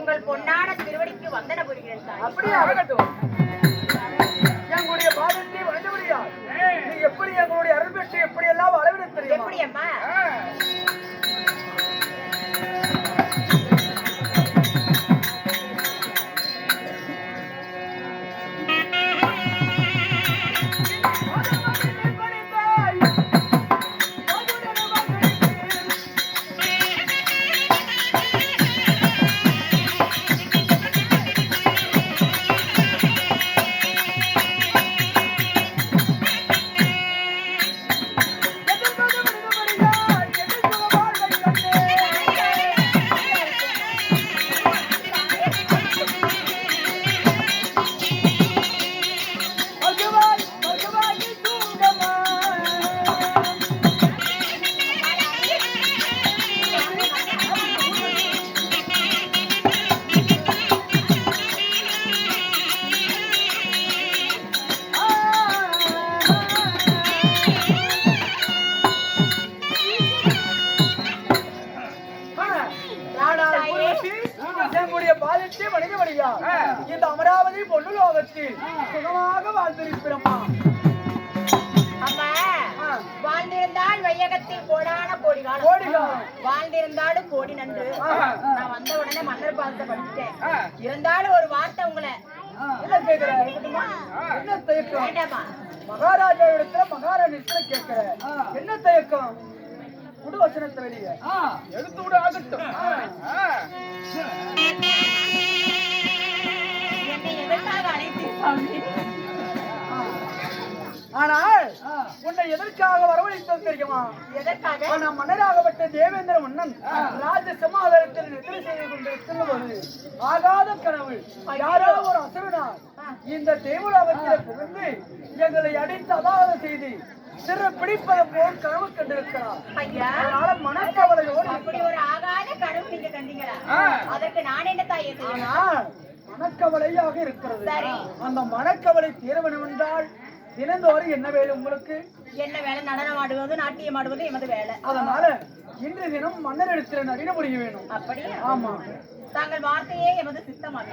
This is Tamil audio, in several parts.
உங்கள் பொன்னான திருவடிக்கு வந்தன புரிகிறேன். அப்படியே ஆகட்டும். எங்களுடைய பாதத்தை வணங்கவில்லையா? நீ எப்படி எங்களுடைய அருள் பெற்று எப்படி எல்லாம் அளவிட தெரியும்? எப்படி அம்மா? இந்த அமராவதி பொன்னுலோகத்தில் சுகமாக வாழ்ந்திருக்கிறோமா? வாழ்ந்திருந்தால் வையகத்தில் கோடான கோடிகள் வாழ்ந்திருந்தாலும் கோடி நன்று. நான் வந்த உடனே மன்னர் பாதத்தை படிச்சுட்டேன். இருந்தாலும் ஒரு வார்த்தை உங்களை என்ன கேட்கிற? என்ன தயக்கம்? வேண்டாமா? மகாராஜா இடத்துல மகாராணி கேட்கிற என்ன தயக்கம்? குடு வசனத்தை வெளியே எடுத்து விட ஆகட்டும். ஆனால் உன்னை எதற்காக வரவழைத்தது தெரியுமா? எதற்காக? நான் மன்னராகப்பட்ட தேவேந்திர மன்னன் ராஜ சமாதானத்தில் நிதிரை செய்து கொண்டிருக்கிற போது ஆகாத கனவு யாரோ ஒரு அசுரனார் இந்த தேவலோகத்தில் புகுந்து எங்களை அடித்து அபாத செய்து சிறு பிடிப்பதை போல் கனவு கண்டிருக்கிறார். அதனால மனக்கவலையோடு அப்படி ஒரு ஆகாத கனவு நீங்க கண்டீங்களா? அதற்கு நான் என்ன தாயே செய்யணும்? மனக்கவலையாக இருக்கிறது. அந்த மனக்கவலை தீர வேண்டும் என்றால் தினந்தோறும் என்ன வேலை உங்களுக்கு? என்ன வேலை? நடனம் ஆடுவது, நாட்டியம் ஆடுவது எமது வேலை. அதனால இன்றைய தினம் மன்னர் இடத்துல நடின முடிய வேணும். அப்படியே? ஆமா. தாங்கள் வார்த்தையே எமது சித்தமாக.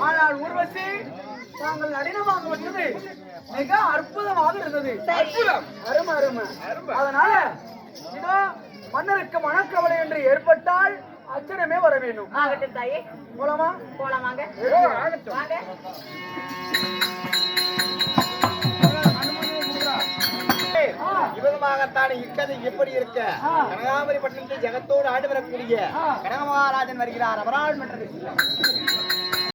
ஆனால் ஊர்வசி தாங்கள் நடினமாக வந்தது மிக அற்புதமாக இருந்தது. அற்புதம். அருமை அருமை. அதனால இதோ மன்னருக்கு மனக்கவலை என்று ஏற்பட்டால் அச்சனமே வர வேண்டும். ஆகட்டும் தாயே. போலாமா? போலாம் வாங்க. வாங்க. இவ்விதமாகத்தான் இக்கதை எப்படி இருக்க கனகாமரி பட்டணத்தில் ஜெகத்தோடு ஆண்டு வரக்கூடிய கனக மகாராஜன் வருகிறார். அவரால் மன்றது